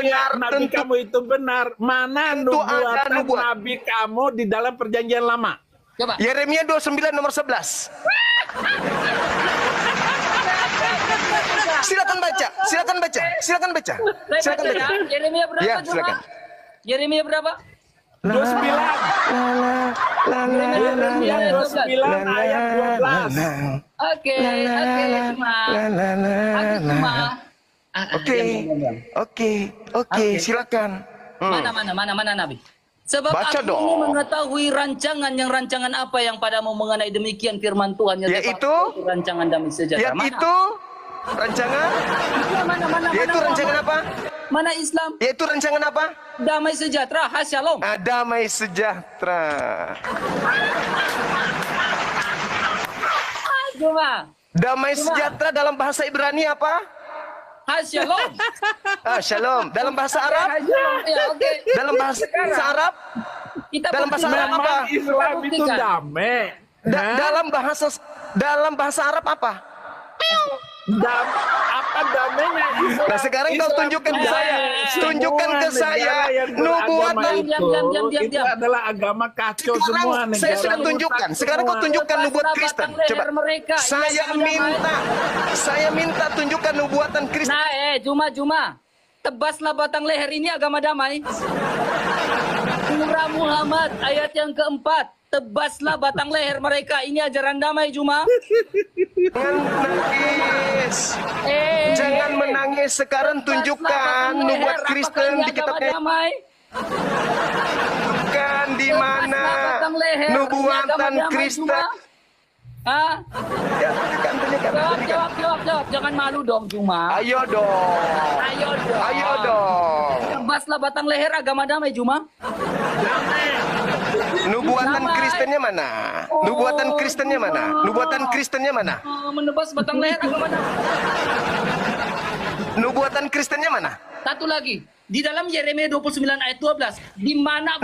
benar, Nabi tentu, kamu itu benar. Mana tentu ada nubuatan nubuat. Nabi kamu di dalam perjanjian lama? Coba. Yeremia 29 nomor 11. Silakan baca, silakan baca, silakan baca. Saya Silakan baca baca. ya. Yeremia berapa Ya, cuma? silakan. Yeremia berapa? 29. Yeremia 29 ayat 12. Oke, cuma. Aku cuma. Oke, silakan. Mana Nabi? Sebab Baca aku dong. ini mengetahui rancangan apa yang padamu mengenai demikian firman Tuhan. Yaitu rancangan damai sejahtera. Yaitu rancangan. Yaitu rancangan apa? Mana Islam? Yaitu rancangan apa? Damai sejahtera, Shalom. Damai sejahtera. Cuma. Damai sejahtera dalam bahasa Ibrani apa? Shalom. Shalom. Dalam bahasa Arab? Shalom. Ya, oke. Dalam bahasa Arab? Kita Dalam bahasa Arab apa? Islam itu damai. Dalam bahasa Arab apa? Apa damainya Islam? Nah, sekarang kau tunjukkan ke saya. Tunjukkan ke saya nubuatan. Diam. Itu adalah agama kacau semua negara. Saya sudah tunjukkan. Sekarang kau tunjukkan nubuat Kristen. Coba. Saya minta tunjukkan nubuatan Kristen. Nah, Juma. Tebaslah batang leher, ini agama damai. Surah Muhammad ayat yang keempat. Tebaslah batang leher mereka. Ini ajaran damai, Juma. Jangan menangis. Jangan menangis. Sekarang tunjukkan nubuat Kristen di kitabnya. Tunjukkan di mana nubuatan Kristen. Hah? Ya, tunjukkan. Jawab. Jangan malu dong, Juma. Ayo dong. Tebaslah batang leher, agama damai, Juma. Nubuatan Kristennya mana? Nubuatan Kristennya mana? Menebas batang leher, agama damai. Nubuatan Kristennya mana? Satu lagi. Di dalam Yeremia 29 ayat 12. Di mana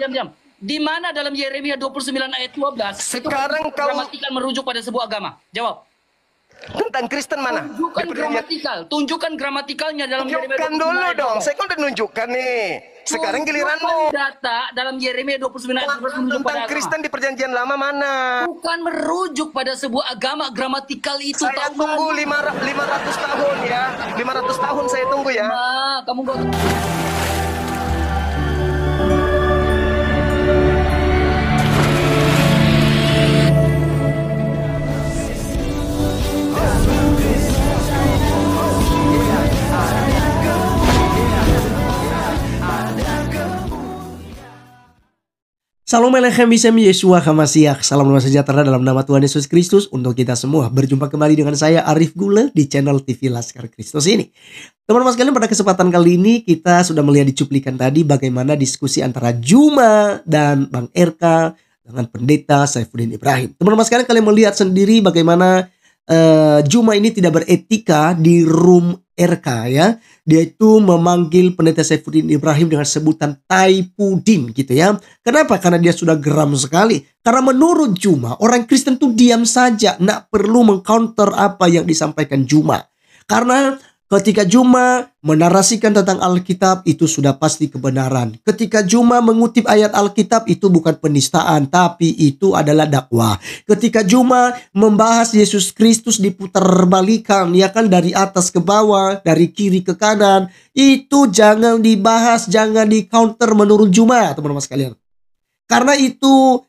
diam. Di mana dalam Yeremia 29 ayat 12 sekarang itu gramatikal merujuk pada sebuah agama? Jawab. Tentang Kristen mana? Tunjukkan gramatikalnya dalam Yeremia 29 tunjukkan dulu ayat 12. dong. Saya kan udah nunjukkan nih. Sekarang giliranmu. Data dalam Yeremia 29 ayat 12 merujuk pada tentang Kristen di perjanjian lama mana? Bukan merujuk pada sebuah agama, gramatikal itu. Saya tunggu 500 tahun ya. 500 tahun saya tunggu ya. Nah, kamu gak... Salam Alechem Bisem Yeshua Hamasiach. Salam damai sejahtera dalam nama Tuhan Yesus Kristus untuk kita semua. Berjumpa kembali dengan saya Arif Gule di channel TV Laskar Kristus ini. Teman-teman sekalian, pada kesempatan kali ini kita sudah melihat di cuplikan tadi bagaimana diskusi antara Juma dan Bang RK dengan pendeta Saifuddin Ibrahim. Teman-teman sekalian, kalian melihat sendiri bagaimana Juma ini tidak beretika di room RK ya. Dia itu memanggil pendeta Saifuddin Ibrahim dengan sebutan Taipudin gitu ya. Kenapa? Karena dia sudah geram sekali. Karena menurut Juma, orang Kristen tuh diam saja, nggak perlu mengcounter apa yang disampaikan Juma. Karena ketika Juma menarasikan tentang Alkitab, itu sudah pasti kebenaran. Ketika Juma mengutip ayat Alkitab, itu bukan penistaan, tapi itu adalah dakwah. Ketika Juma membahas Yesus Kristus diputar-balikan, ya kan, dari atas ke bawah, dari kiri ke kanan, itu jangan dibahas, jangan di-counter menurut Juma, teman-teman sekalian. Karena itu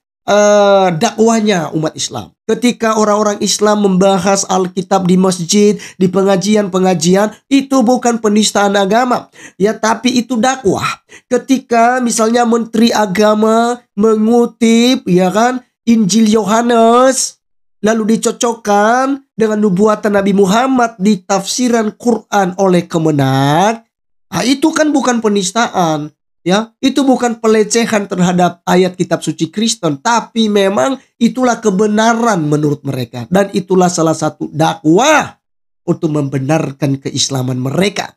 dakwahnya umat Islam. Ketika orang-orang Islam membahas Alkitab di masjid, di pengajian-pengajian, itu bukan penistaan agama, ya, tapi itu dakwah. Ketika misalnya Menteri Agama mengutip, ya kan, Injil Yohanes, lalu dicocokkan dengan nubuatan Nabi Muhammad di tafsiran Quran oleh Kemenak, nah, itu kan bukan penistaan. Ya, itu bukan pelecehan terhadap ayat kitab suci Kristen, tapi memang itulah kebenaran menurut mereka, dan itulah salah satu dakwah untuk membenarkan keislaman mereka.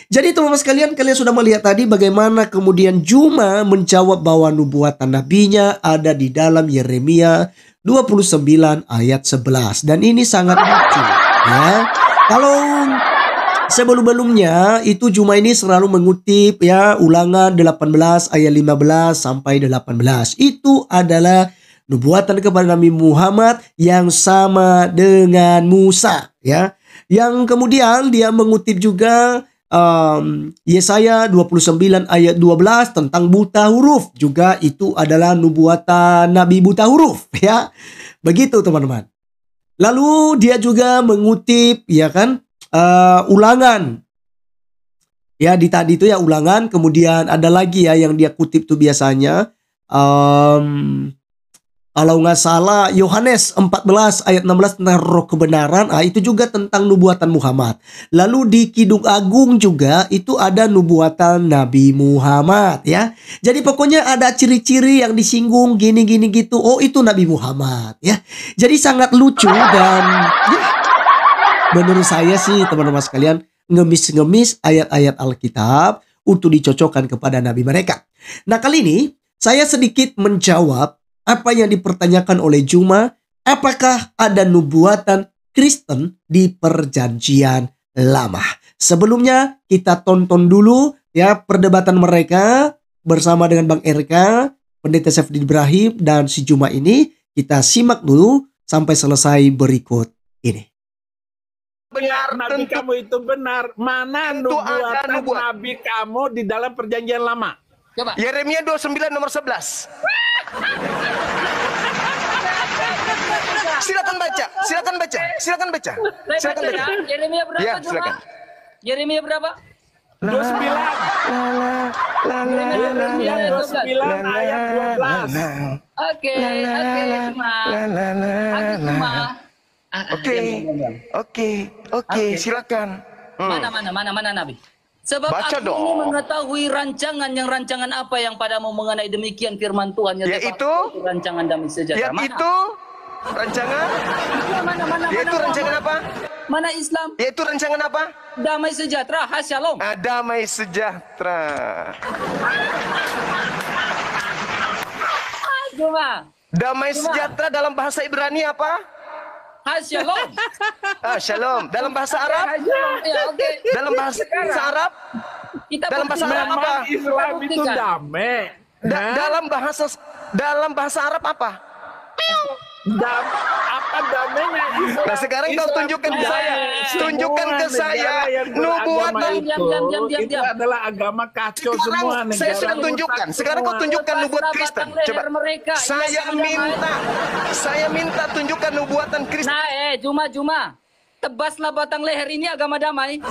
Jadi teman-teman sekalian, kalian sudah melihat tadi bagaimana kemudian Juma menjawab bahwa nubuatan nabinya ada di dalam Yeremia 29 ayat 11, dan ini sangat lucu ya. Kalau sebelum-belumnya itu Juma ini selalu mengutip ya Ulangan 18 ayat 15 sampai 18. Itu adalah nubuatan kepada Nabi Muhammad yang sama dengan Musa ya. Yang kemudian dia mengutip juga Yesaya 29 ayat 12 tentang buta huruf. Juga itu adalah nubuatan Nabi buta huruf ya. Begitu teman-teman. Lalu dia juga mengutip ya kan Ulangan. Ya di tadi itu ya Ulangan. Kemudian ada lagi ya yang dia kutip tuh biasanya. Kalau nggak salah Yohanes 14 ayat 16 tentang roh kebenaran. Itu juga tentang nubuatan Muhammad. Lalu di Kidung Agung juga itu ada nubuatan Nabi Muhammad ya. Jadi pokoknya ada ciri-ciri yang disinggung gini-gini gitu. Oh itu Nabi Muhammad ya. Jadi sangat lucu dan ya, menurut saya sih teman-teman sekalian ngemis-ngemis ayat-ayat Alkitab untuk dicocokkan kepada nabi mereka. Nah kali ini saya sedikit menjawab apa yang dipertanyakan oleh Juma. Apakah ada nubuatan Kristen di Perjanjian Lama? Sebelumnya kita tonton dulu ya perdebatan mereka bersama dengan Bang RK, Pendeta Safdi Ibrahim dan si Juma ini. Kita simak dulu sampai selesai berikut ini. Benar, nabi kamu itu benar. Mana nubuatan nabi kamu di dalam perjanjian lama? Coba. Yeremia 29 nomor 11. Silakan baca, silakan baca, silakan baca. Silakan baca. Yeremia berapa? Ya, Juma? silakan. Yeremia berapa? 29. Yeremia 29 ayat 12. Oke, Juma. Juma. Oke, silakan. Mana Nabi? Sebab Baca aku dong. ini mengetahui rancangan apa yang padamu mengenai demikian firman Tuhan Yaitu rancangan damai sejahtera. Yaitu rancangan. Mana? Yaitu rancangan apa? Mana Islam? Yaitu rancangan apa? Damai sejahtera, Shalom. Damai sejahtera. Cuma. Damai sejahtera dalam bahasa Ibrani apa? Shalom. Shalom. Dalam bahasa Arab? Ya, oke. Dalam bahasa Arab? Kita Dalam bahasa Arab Memang apa? Islam itu damai. Dalam bahasa Arab apa? Apa damainya Islam? Nah sekarang kau tunjukkan ke saya. Tunjukkan ke saya nubuatan. Itu Diam. adalah agama kacau semua negara. Saya sudah tunjukkan. Sekarang kau tunjukkan nubuat Kristen. Coba. Saya minta tunjukkan nubuatan Kristen. Nah, Juma. Tebaslah batang leher ini agama damai.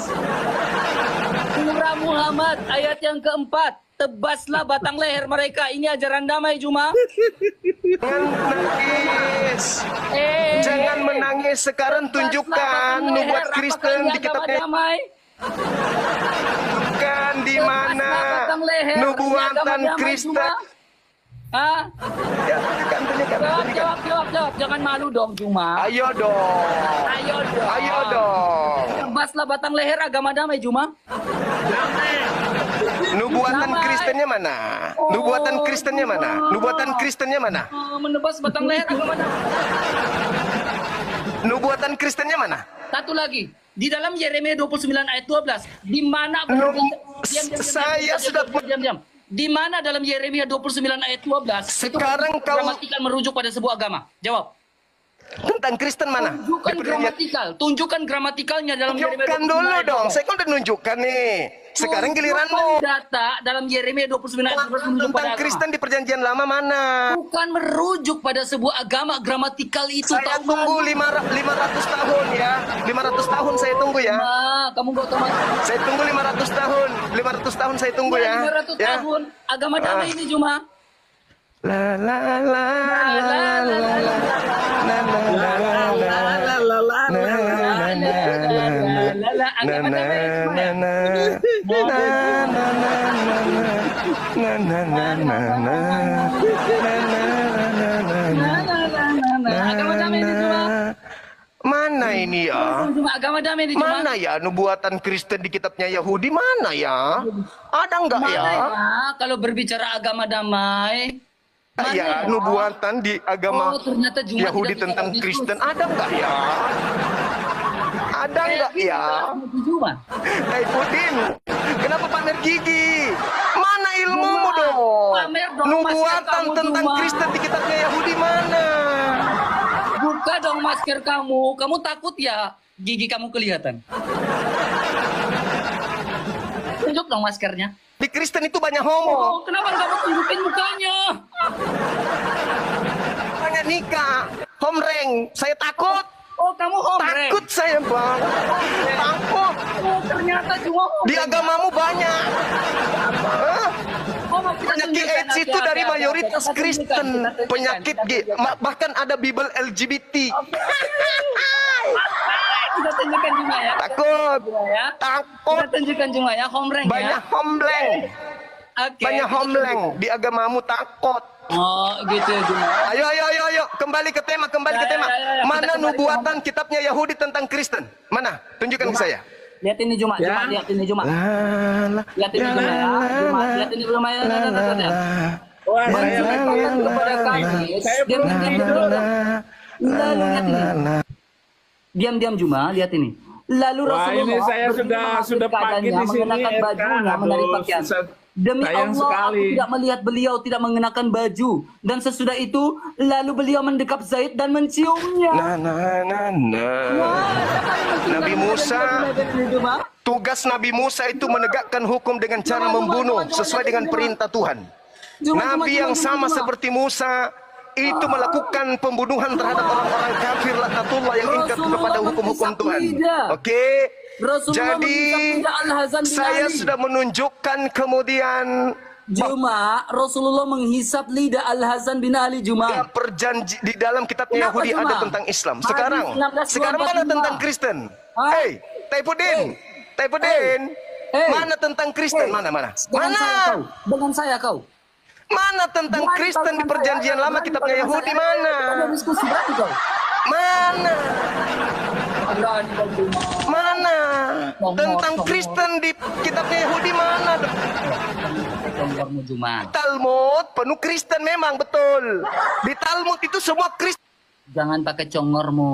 Surah Muhammad ayat yang keempat. Tebaslah batang leher mereka. Ini ajaran damai, Juma. Jangan menangis. Jangan menangis. Sekarang tunjukkan nubuat Kristen di kitabnya. Damai. Tunjukkan di mana nubuatan Kristen. Ya, Jawab. Jangan malu dong, Juma. Ayo dong. Tebaslah batang leher agama damai, Juma. Nubuatan Kristennya mana? Nubuatan Kristennya mana? Nubuatan Kristennya mana? Menebas batang leher agama damai. Nubuatan Kristennya mana? Satu lagi. Di dalam Yeremia 29 ayat 12. Di mana diam. Di mana dalam Yeremia 29 ayat 12 sekarang itu kau gramatikal merujuk pada sebuah agama? Jawab. Tentang Kristen mana? Tunjukkan gramatikalnya dalam Yeremia 29 tunjukkan dulu ayat dong. 12. Saya kan udah nunjukkan nih. Sekarang giliranmu. Data dalam Yeremia 29 ayat 12 merujuk Tentang pada Kristen agama. di perjanjian lama mana? Bukan merujuk pada sebuah agama, gramatikal itu. Saya tunggu 500 tahun ya. 500 tahun saya tunggu ya. Kamu gak otomatis. Saya tunggu 500 tahun. 500 tahun saya tunggu ya. 500 Ya. tahun. Agama damai ini cuma. La la la la la la. Mana ini ya? Agama damai ini cuma. Mana ya nubuatan Kristen di kitabnya Yahudi? Mana ya? Ada enggak ya? Kalau berbicara agama damai. Ya, nubuatan di agama ternyata Jumat Yahudi tidak tentang bicara Kristen Kristus. ada enggak ya? Ada nggak ya? Juma. Pudin, kenapa pamer gigi? Mana ilmumu dong? Pamer dong, Nubuatan masker kamu, tentang Juma. Kristen di kitabnya Yahudi mana? Buka dong masker kamu. Kamu takut ya gigi kamu kelihatan? Tunjuk dong maskernya. Di Kristen itu banyak homo, Oh, kenapa kamu tunjukin mukanya? banyak nikah, homreng. Saya takut. Oh, kamu hombre. Takut saya, Bang. Takut. Oh, ternyata cuma hombre. Di agamamu banyak. Hah? Oh, kita Penyakit tunjukkan. AIDS itu Oke, dari oke, mayoritas kita tunjukkan, Kristen. kita tunjukkan, Penyakit kita tunjukkan. bahkan ada Bible LGBT. Kita tunjukkan cuma ya. Takut. Ya. Takut. Kita tunjukkan cuma ya hombreng Banyak ya. hombleng. Oke. Banyak hombleng. Di agamamu takut. Oh, gitu ya cuma. Ayo. Kembali ke tema, Ya. Mana Kita kembali nubuatan kitabnya Yahudi tentang Kristen? Mana? Tunjukkan ke saya. Lihat ini cuma, Ya. lihat ini cuma. Lala, Lihat ini cuma ya. Cuma, lihat ini cuma ya. Wah, saya Menceritakan kepada Kadis, dia belum bilang, tidur. lalu lihat ini. Diam-diam Juma, lihat ini. Lalu Wah, Rasulullah ini saya sudah pagi di sini, mengenakan Eka. bajunya, menarik Aduh, pakaian. susah- Demi sayang Allah, sekali. aku tidak melihat beliau tidak mengenakan baju. Dan sesudah itu, lalu beliau mendekap Zaid dan menciumnya. Wah, Wah, siapa yang mencium Nabi dan Musa. mengenai Juma? tugas Nabi Musa itu menegakkan hukum dengan cara membunuh sesuai dengan perintah Tuhan. Nabi yang sama seperti Musa itu melakukan pembunuhan terhadap orang-orang kafir laknatullah yang ingkar kepada hukum-hukum Tuhan. Oke. Jadi saya sudah menunjukkan kemudian Juma, Rasulullah menghisap lidah Al-Hasan bin Ali Juma. perjanji di dalam kitabnya Kenapa, Yahudi Juma? ada tentang Islam. Hadis Sekarang 1625. mana tentang Kristen? Hah? Hei, Taifudin. Taifudin. Hey. Mana tentang Kristen? Hey. Mana? Dengan saya kau. Mana tentang Jangan Kristen di dengan perjanjian saya. lama Jangan kitabnya dengan Yahudi saya. mana? Ada diskusi berarti kau. Mana? Berani kau Juma. Mana? Ngomong, Tentang ngomong. Kristen di kitabnya Yahudi mana? Congkormu Juma. Talmud penuh Kristen memang betul. Di Talmud itu semua Kristen. Jangan pakai congormu.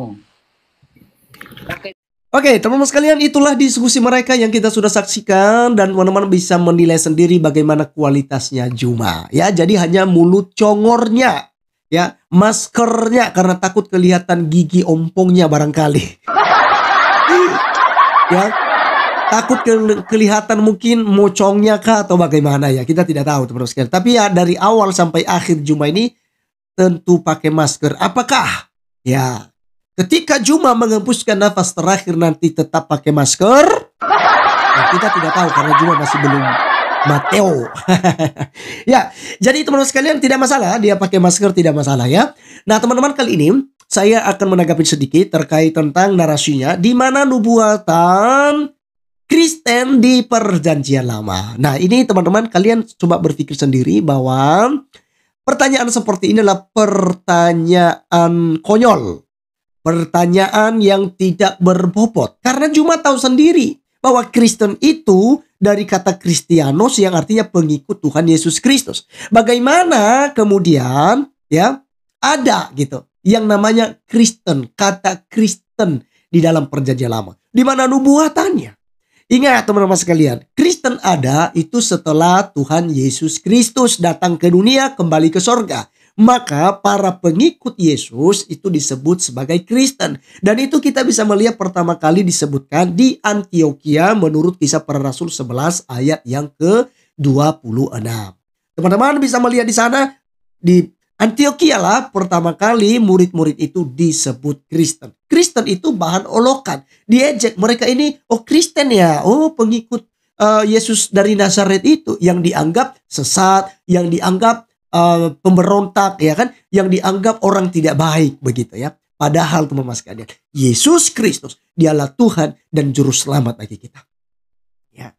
Pakai Oke, teman-teman sekalian, itulah diskusi mereka yang kita sudah saksikan dan teman-teman bisa menilai sendiri bagaimana kualitasnya Juma. Ya, jadi hanya mulut congornya, ya, maskernya karena takut kelihatan gigi ompongnya barangkali. Ya, takut kelihatan mungkin mocongnya kah atau bagaimana ya, kita tidak tahu teman-teman sekalian. Tapi ya dari awal sampai akhir Juma ini tentu pakai masker. Apakah ya ketika Juma mengembuskan nafas terakhir nanti tetap pakai masker? Nah, kita tidak tahu karena Juma masih belum Mateo. Ya, jadi teman-teman sekalian tidak masalah dia pakai masker, tidak masalah ya. Nah, teman-teman, kali ini saya akan menanggapi sedikit terkait tentang narasinya di mana nubuatan Kristen di perjanjian lama. Nah, ini teman-teman kalian coba berpikir sendiri bahwa pertanyaan seperti ini adalah pertanyaan konyol. Pertanyaan yang tidak berbobot. Karena Juma tahu sendiri bahwa Kristen itu dari kata Kristianos yang artinya pengikut Tuhan Yesus Kristus. Bagaimana kemudian ya ada gitu yang namanya Kristen, kata Kristen di dalam perjanjian lama. Di mana nubuatannya? Ingat teman-teman sekalian, Kristen ada itu setelah Tuhan Yesus Kristus datang ke dunia kembali ke sorga. Maka para pengikut Yesus itu disebut sebagai Kristen. Dan itu kita bisa melihat pertama kali disebutkan di Antioquia menurut Kisah Para Rasul 11 ayat yang ke-26. Teman-teman bisa melihat di sana di Antioquia lah pertama kali murid-murid itu disebut Kristen. Kristen itu bahan olokan. Diejek mereka ini, oh Kristen ya, oh pengikut Yesus dari Nazaret itu yang dianggap sesat, yang dianggap pemberontak ya kan, yang dianggap orang tidak baik begitu ya. Padahal teman-teman sekalian, Yesus Kristus dialah Tuhan dan juru selamat bagi kita. Ya.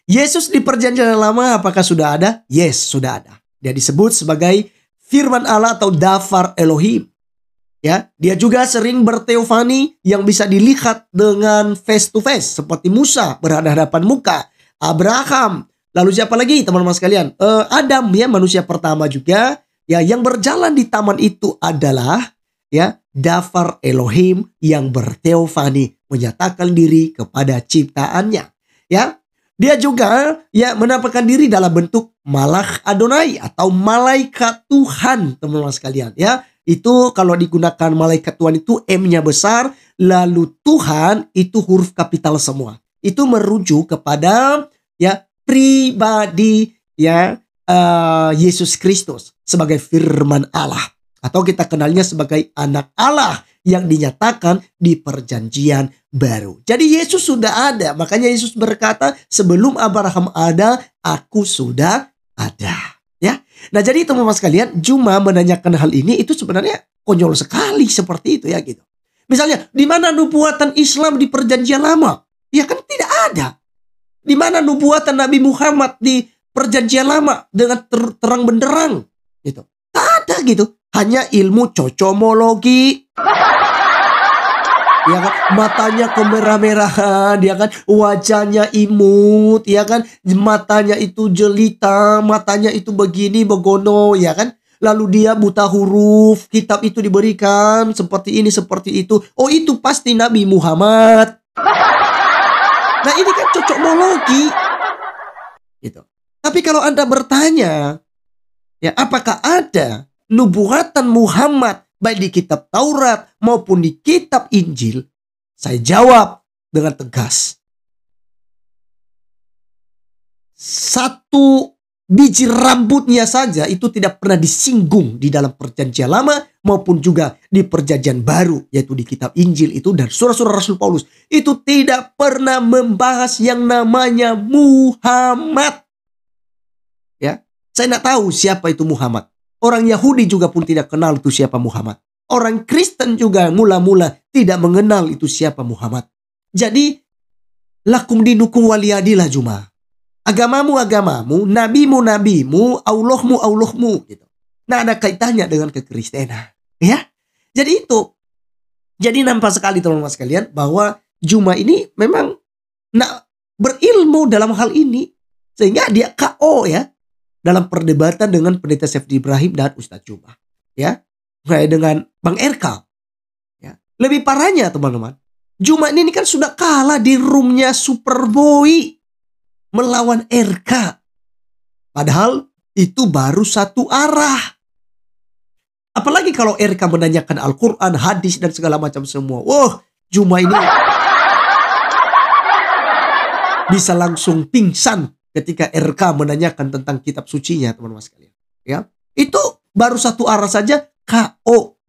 Yesus di perjanjian lama apakah sudah ada? Yes, sudah ada. Dia disebut sebagai firman Allah atau Dafar Elohim. Ya, dia juga sering berteofani yang bisa dilihat dengan face to face seperti Musa berhadapan muka, Abraham. Lalu siapa lagi teman-teman sekalian? Adam ya, manusia pertama juga ya, yang berjalan di taman itu adalah ya Dafar Elohim yang berteofani menyatakan diri kepada ciptaannya. Ya, dia juga ya menampakkan diri dalam bentuk Malach Adonai atau malaikat Tuhan, teman-teman sekalian. Ya, itu kalau digunakan malaikat Tuhan itu M-nya besar, lalu Tuhan itu huruf kapital semua. Itu merujuk kepada ya pribadi ya Yesus Kristus sebagai firman Allah, atau kita kenalnya sebagai anak Allah yang dinyatakan di perjanjian baru. Jadi Yesus sudah ada, makanya Yesus berkata, sebelum Abraham ada, aku sudah ada. Ya, nah jadi teman-teman sekalian, Juma menanyakan hal ini itu sebenarnya konyol sekali seperti itu ya gitu. Misalnya, di mana nubuatan Islam di perjanjian lama? Ya kan tidak ada. Di mana nubuatan Nabi Muhammad di perjanjian lama dengan terang benderang gitu? Tak ada gitu. Hanya ilmu cocomologi. Ya kan, matanya kemerah-merahan, ya kan, wajahnya imut, ya kan, matanya itu jelita, matanya itu begini begono, ya kan. Lalu dia buta huruf, kitab itu diberikan seperti ini, seperti itu. Oh, itu pasti Nabi Muhammad. Nah, ini kan cocokmologi. Gitu. Tapi kalau Anda bertanya, ya apakah ada nubuatan Muhammad baik di kitab Taurat maupun di kitab Injil? Saya jawab dengan tegas. Satu biji rambutnya saja itu tidak pernah disinggung di dalam perjanjian lama maupun juga di perjanjian baru, yaitu di kitab Injil itu dan surah-surah Rasul Paulus. Itu tidak pernah membahas yang namanya Muhammad. Ya, saya tidak tahu siapa itu Muhammad. Orang Yahudi juga pun tidak kenal itu siapa Muhammad. Orang Kristen juga mula-mula tidak mengenal itu siapa Muhammad. Jadi, lakum dinukum waliyadilah Juma. Agamamu agamamu, nabimu nabimu, Allahmu Allahmu gitu. Nah, ada kaitannya dengan kekristenan, ya. Jadi itu. Jadi nampak sekali teman-teman sekalian bahwa Juma ini memang berilmu dalam hal ini sehingga dia KO ya dalam perdebatan dengan Pendeta Sefdi Ibrahim dan Ustadz Juma, ya. Kayak dengan Bang RK. Ya. Lebih parahnya teman-teman, Juma ini kan sudah kalah di roomnya Superboy melawan RK. Padahal itu baru satu arah. Apalagi kalau RK menanyakan Al-Quran, hadis dan segala macam semua. Wah, Juma ini bisa langsung pingsan ketika RK menanyakan tentang kitab sucinya, teman-teman sekalian. Ya, itu baru satu arah saja KO.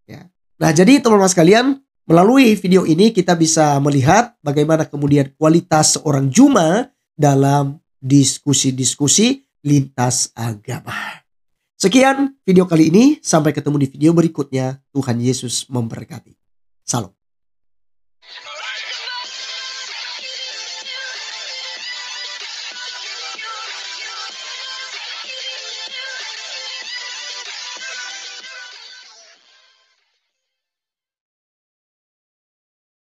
Ya. Nah, jadi teman-teman sekalian, melalui video ini kita bisa melihat bagaimana kemudian kualitas seorang Juma dalam diskusi-diskusi lintas agama. Sekian video kali ini, sampai ketemu di video berikutnya. Tuhan Yesus memberkati. Salam.